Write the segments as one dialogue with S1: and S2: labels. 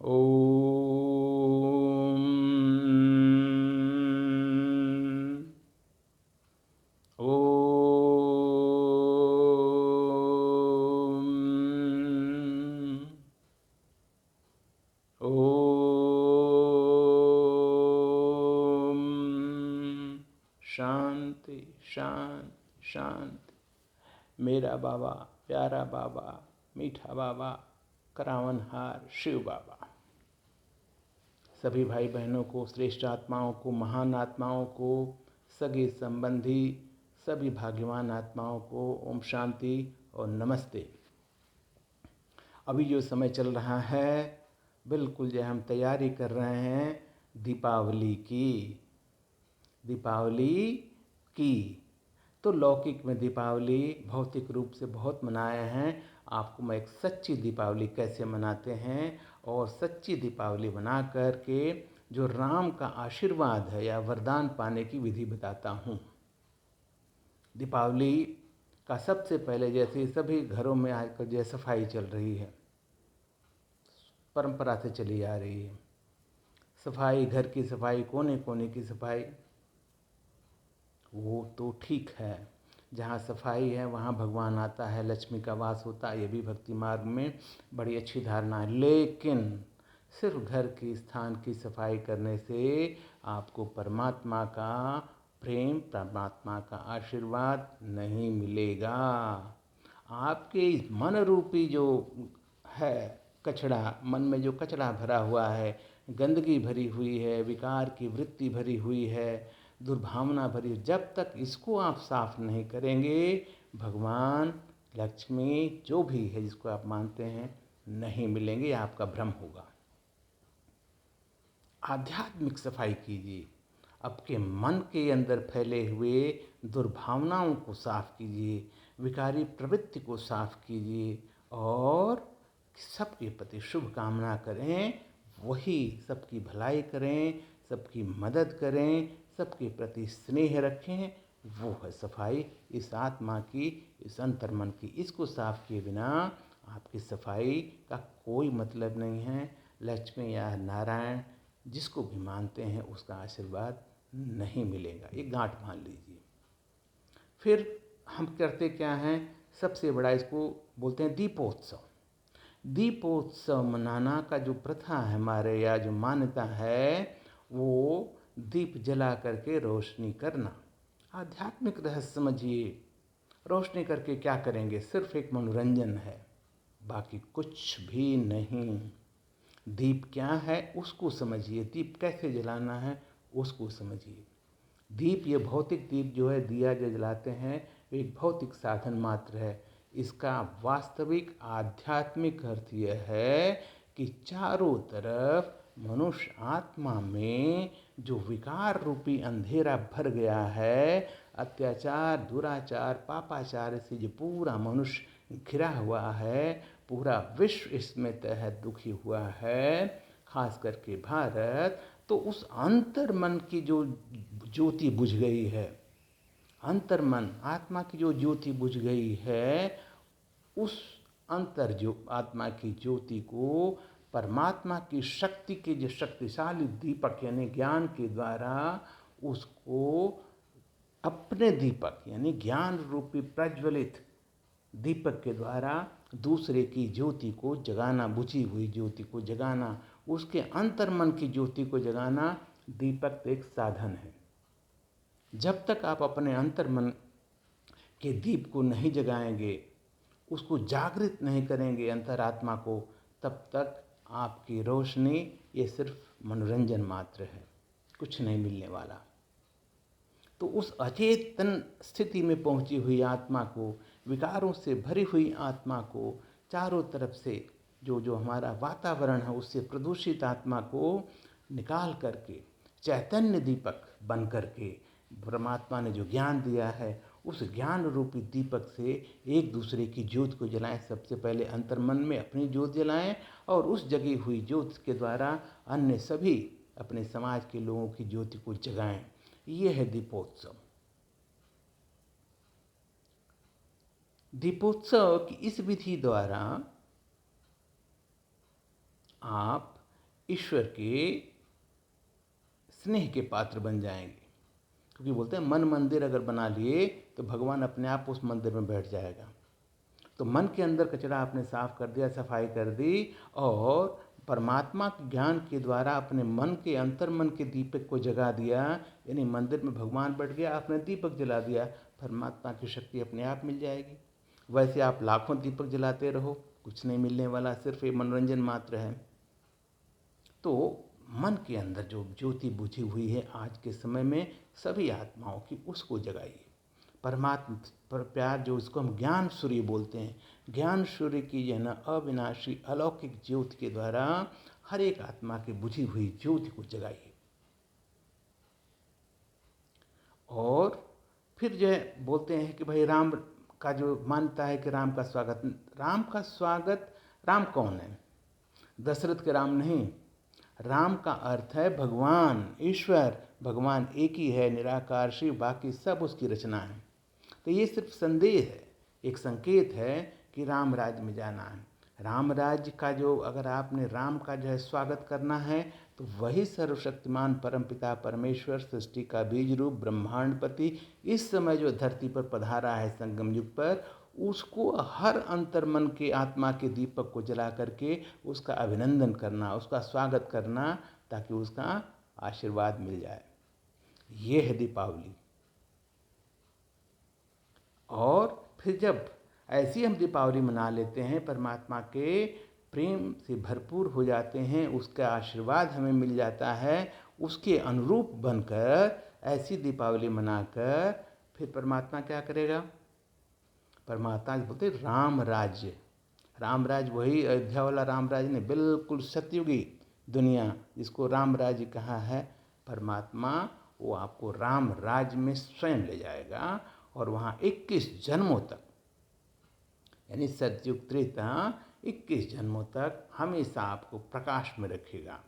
S1: ओम ओम ओम। शांति शांति शांति। मेरा बाबा, प्यारा बाबा, मीठा बाबा, करावनहार शिव बाबा, सभी भाई बहनों को, श्रेष्ठ आत्माओं को, महान आत्माओं को, सगे संबंधी सभी भाग्यवान आत्माओं को ओम शांति और नमस्ते। अभी जो समय चल रहा है, बिल्कुल जो हम तैयारी कर रहे हैं दीपावली की। तो लौकिक में दीपावली भौतिक रूप से बहुत मनाए हैं। आपको मैं एक सच्ची दीपावली कैसे मनाते हैं और सच्ची दीपावली बना कर के जो राम का आशीर्वाद है या वरदान पाने की विधि बताता हूँ। दीपावली का सबसे पहले, जैसे सभी घरों में आजकल जो सफाई चल रही है, परंपरा से चली आ रही है, सफाई, घर की सफाई, कोने कोने की सफाई, वो तो ठीक है। जहाँ सफाई है वहाँ भगवान आता है, लक्ष्मी का वास होता है, ये भी भक्ति मार्ग में बड़ी अच्छी धारणा है। लेकिन सिर्फ घर की स्थान की सफाई करने से आपको परमात्मा का प्रेम, परमात्मा का आशीर्वाद नहीं मिलेगा। आपके इस मन रूपी जो है कचड़ा, मन में जो कचड़ा भरा हुआ है, गंदगी भरी हुई है, विकार की वृत्ति भरी हुई है, दुर्भावना भरी, जब तक इसको आप साफ नहीं करेंगे, भगवान, लक्ष्मी, जो भी है जिसको आप मानते हैं, नहीं मिलेंगे, आपका भ्रम होगा। आध्यात्मिक सफाई कीजिए, आपके मन के अंदर फैले हुए दुर्भावनाओं को साफ कीजिए, विकारी प्रवृत्ति को साफ कीजिए और सबके प्रति शुभ कामना करें, वही सबकी भलाई करें, सबकी मदद करें, सबके प्रति स्नेह रखें, वो है सफाई इस आत्मा की, इस अंतर्मन की। इसको साफ किए बिना आपकी सफाई का कोई मतलब नहीं है। लक्ष्मी या नारायण जिसको भी मानते हैं उसका आशीर्वाद नहीं मिलेगा, ये गांठ मान लीजिए। फिर हम करते क्या हैं, सबसे बड़ा इसको बोलते हैं दीपोत्सव। दीपोत्सव मनाना का जो प्रथा है हमारे, या जो मान्यता है, वो दीप जला करके रोशनी करना। आध्यात्मिक रहस्य समझिए, रोशनी करके क्या करेंगे, सिर्फ एक मनोरंजन है, बाकी कुछ भी नहीं। दीप क्या है उसको समझिए, दीप कैसे जलाना है उसको समझिए। दीप, ये भौतिक दीप जो है, दिया जो जलाते हैं, एक भौतिक साधन मात्र है। इसका वास्तविक आध्यात्मिक अर्थ यह है कि चारों तरफ मनुष्य आत्मा में जो विकार रूपी अंधेरा भर गया है, अत्याचार, दुराचार, पापाचार से जो पूरा मनुष्य घिरा हुआ है, पूरा विश्व इसमें तहत दुखी हुआ है, खास करके भारत, तो उस अंतर्मन की जो ज्योति बुझ गई है, अंतर्मन आत्मा की जो ज्योति बुझ गई है, उस जो आत्मा की ज्योति को परमात्मा की शक्ति के जो शक्तिशाली दीपक यानी ज्ञान के द्वारा उसको अपने दीपक यानी ज्ञान रूपी प्रज्वलित दीपक के द्वारा दूसरे की ज्योति को जगाना, बुझी हुई ज्योति को जगाना, उसके अंतर्मन की ज्योति को जगाना दीपक एक साधन है। जब तक आप अपने अंतर्मन के दीप को नहीं जगाएंगे, उसको जागृत नहीं करेंगे अंतरात्मा को, तब तक आपकी रोशनी ये सिर्फ मनोरंजन मात्र है, कुछ नहीं मिलने वाला। तो उस अचेतन स्थिति में पहुंची हुई आत्मा को, विकारों से भरी हुई आत्मा को, चारों तरफ से जो हमारा वातावरण है उससे प्रदूषित आत्मा को निकाल करके चैतन्य दीपक बन करके परमात्मा ने जो ज्ञान दिया है, उस ज्ञान रूपी दीपक से एक दूसरे की ज्योत को जलाएं। सबसे पहले अंतर्मन में अपनी ज्योत जलाएं और उस जगी हुई ज्योत के द्वारा अन्य सभी अपने समाज के लोगों की ज्योति को जगाएं। ये है दीपोत्सव। दीपोत्सव की इस विधि द्वारा आप ईश्वर के स्नेह के पात्र बन जाएंगे। क्योंकि बोलते हैं मन मंदिर अगर बना लिए तो भगवान अपने आप उस मंदिर में बैठ जाएगा। तो मन के अंदर कचरा आपने साफ कर दिया, सफाई कर दी, और परमात्मा के ज्ञान के द्वारा अपने मन के अंतर मन के दीपक को जगा दिया। यानी मंदिर में भगवान बैठ गया, आपने दीपक जला दिया, परमात्मा की शक्ति अपने आप मिल जाएगी। वैसे आप लाखों दीपक जलाते रहो, कुछ नहीं मिलने वाला, सिर्फ ये मनोरंजन मात्र है। तो मन के अंदर जो ज्योति बुझी हुई है आज के समय में सभी आत्माओं की, उसको जगाइए। परमात्मा पर प्यार, जो इसको हम ज्ञान सूर्य बोलते हैं, ज्ञान सूर्य की जो है ना अविनाशी अलौकिक ज्योति के द्वारा हर एक आत्मा की बुझी हुई ज्योति को जगाइए। और फिर जो है बोलते हैं कि भाई राम का जो मानता है कि राम का स्वागत, राम कौन है? दशरथ के राम नहीं। राम का अर्थ है भगवान, ईश्वर। भगवान एक ही है, निराकार शिव, बाकी सब उसकी रचना है। तो ये सिर्फ संदेश है, एक संकेत है कि राम राज्य में जाना है। राम राज्य का जो, अगर आपने राम का जो है स्वागत करना है, तो वही सर्वशक्तिमान परमपिता परमेश्वर, सृष्टि का बीज रूप ब्रह्मांडपति इस समय जो धरती पर पधारा है संगम युग पर, उसको हर अंतर्मन के आत्मा के दीपक को जला करके उसका अभिनंदन करना, उसका स्वागत करना, ताकि उसका आशीर्वाद मिल जाए। ये है दीपावली। और फिर जब ऐसी हम दीपावली मना लेते हैं, परमात्मा के प्रेम से भरपूर हो जाते हैं, उसका आशीर्वाद हमें मिल जाता है, उसके अनुरूप बनकर ऐसी दीपावली मनाकर फिर परमात्मा क्या करेगा? परमात्मा बोलते राम राज्य। राम राज्य वही अयोध्या वाला राम राज्य नहीं, बिल्कुल सतयुगी दुनिया जिसको राम राज्य कहा है परमात्मा, वो आपको राम राज्य में स्वयं ले जाएगा। और वहाँ 21 जन्मों तक, यानी सतयुग त्रेता 21 जन्मों तक हमेशा आपको प्रकाश में रखेगा।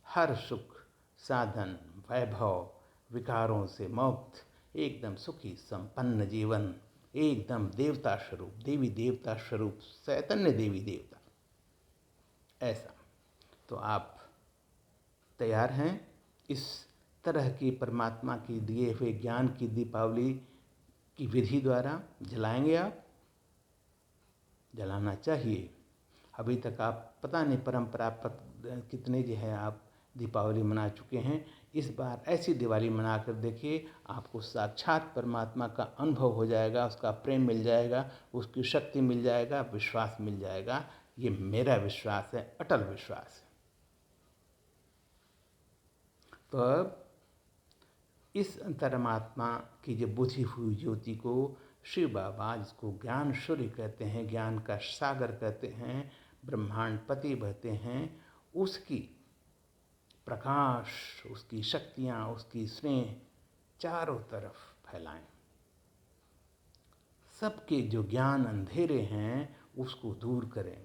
S1: हर सुख साधन वैभव विकारों से मुक्त, एकदम सुखी संपन्न जीवन, एकदम देवता स्वरूप, देवी देवता स्वरूप, चैतन्य देवी देवता, ऐसा। तो आप तैयार हैं इस तरह की परमात्मा की दिए हुए ज्ञान की दीपावली की विधि द्वारा? जलाएंगे आप? जलाना चाहिए। अभी तक आप पता नहीं परंपरा पर कितने जो है आप दीपावली मना चुके हैं। इस बार ऐसी दिवाली मना कर देखिए, आपको साक्षात परमात्मा का अनुभव हो जाएगा, उसका प्रेम मिल जाएगा, उसकी शक्ति मिल जाएगा, विश्वास मिल जाएगा। ये मेरा विश्वास है, अटल विश्वास है। तो अब इस अंतरात्मा की जो बुझी हुई ज्योति को शिव बाबा, जिसको ज्ञान सूर्य कहते हैं, ज्ञान का सागर कहते हैं, ब्रह्मांड पति कहते हैं, उसकी प्रकाश, उसकी शक्तियाँ, उसकी स्नेह चारों तरफ फैलाएं। सबके जो ज्ञान अंधेरे हैं उसको दूर करें।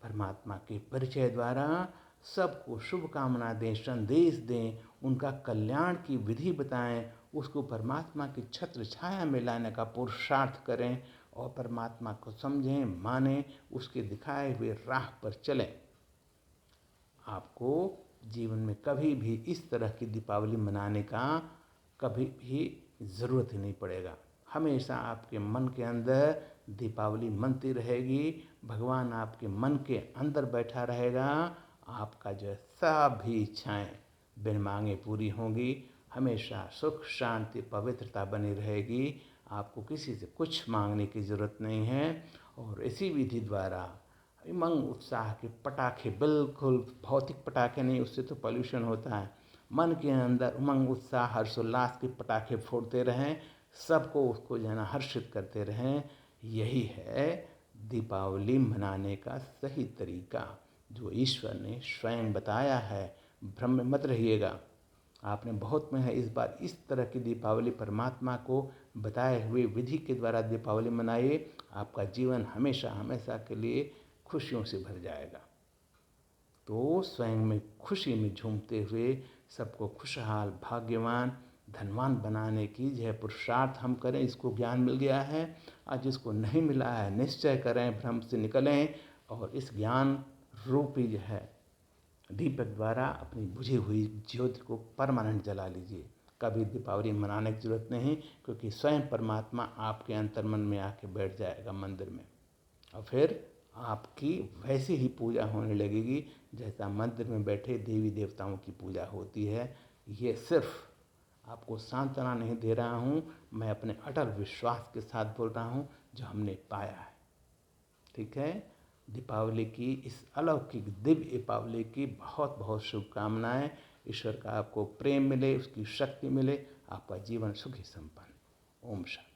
S1: परमात्मा के परिचय द्वारा सबको शुभकामना दें, संदेश दें, उनका कल्याण की विधि बताएं, उसको परमात्मा की छत्र छाया में लाने का पुरुषार्थ करें और परमात्मा को समझें, मानें, उसके दिखाए हुए राह पर चलें। आपको जीवन में कभी भी इस तरह की दीपावली मनाने का कभी भी ज़रूरत ही नहीं पड़ेगा। हमेशा आपके मन के अंदर दीपावली मनती रहेगी, भगवान आपके मन के अंदर बैठा रहेगा। आपका जो सब भी इच्छाएं बिन मांगे पूरी होंगी, हमेशा सुख शांति पवित्रता बनी रहेगी। आपको किसी से कुछ मांगने की ज़रूरत नहीं है। और इसी विधि द्वारा उमंग उत्साह के पटाखे, बिल्कुल भौतिक पटाखे नहीं, उससे तो पॉल्यूशन होता है, मन के अंदर उमंग उत्साह हर्षोल्लास के पटाखे फोड़ते रहें, सबको उसको जो है ना हर्षित करते रहें। यही है दीपावली मनाने का सही तरीका, जो ईश्वर ने स्वयं बताया है। भ्रम में मत रहिएगा, आपने बहुत में है। इस बार इस तरह की दीपावली परमात्मा को बताए हुए विधि के द्वारा दीपावली मनाइए, आपका जीवन हमेशा हमेशा के लिए खुशियों से भर जाएगा। तो स्वयं में खुशी में झूमते हुए सबको खुशहाल, भाग्यवान, धनवान बनाने की जो है पुरुषार्थ हम करें। इसको ज्ञान मिल गया है, और जिसको नहीं मिला है निश्चय करें, भ्रम से निकलें और इस ज्ञान रूपी जो है दीपक द्वारा अपनी बुझी हुई ज्योति को परमानेंट जला लीजिए। कभी दीपावली मनाने की जरूरत नहीं, क्योंकि स्वयं परमात्मा आपके अंतर्मन में आके बैठ जाएगा मंदिर में, और फिर आपकी वैसी ही पूजा होने लगेगी जैसा मंदिर में बैठे देवी देवताओं की पूजा होती है। ये सिर्फ आपको सांत्वना नहीं दे रहा हूँ, मैं अपने अटल विश्वास के साथ बोल रहा हूँ जो हमने पाया है। ठीक है, दीपावली की इस अलौकिक दिव्य दीपावली की बहुत बहुत शुभकामनाएं। ईश्वर का आपको प्रेम मिले, उसकी शक्ति मिले, आपका जीवन सुखी संपन्न। ओम शांति।